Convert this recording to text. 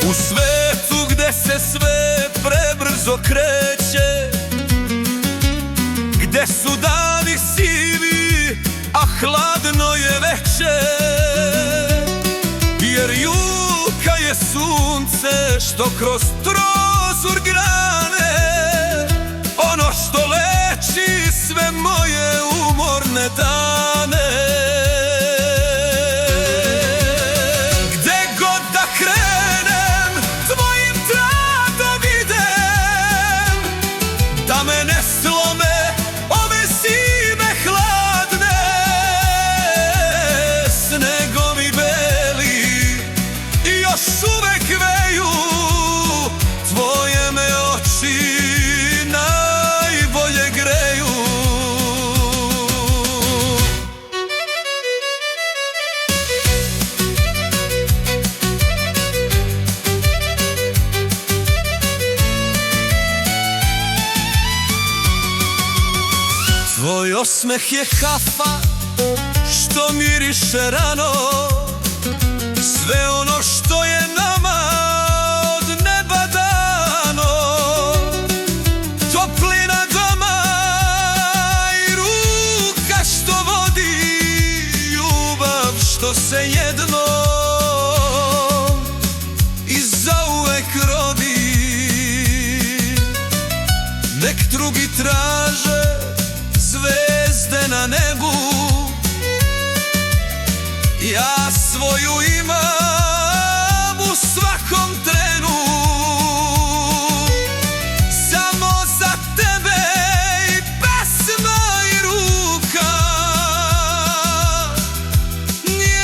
U svetu gde se sve prebrzo kreće, gde su dani sivi, a hladno je veče, jer juka je sunce što kroz trozor grane, ono što leči sve moje umorne dane. Da me ne slome ove zime hladne, snegom i beli i još uvek veju, tvoje me oči najbolje greju. Tvoj osmeh je kafa što miriše rano, sve ono što je nama od neba dano, toplina doma i ruka što vodi, ljubav što se jednom i zauvek rodi. Nek drugi traže zvezde na nebu, ja svoju imam.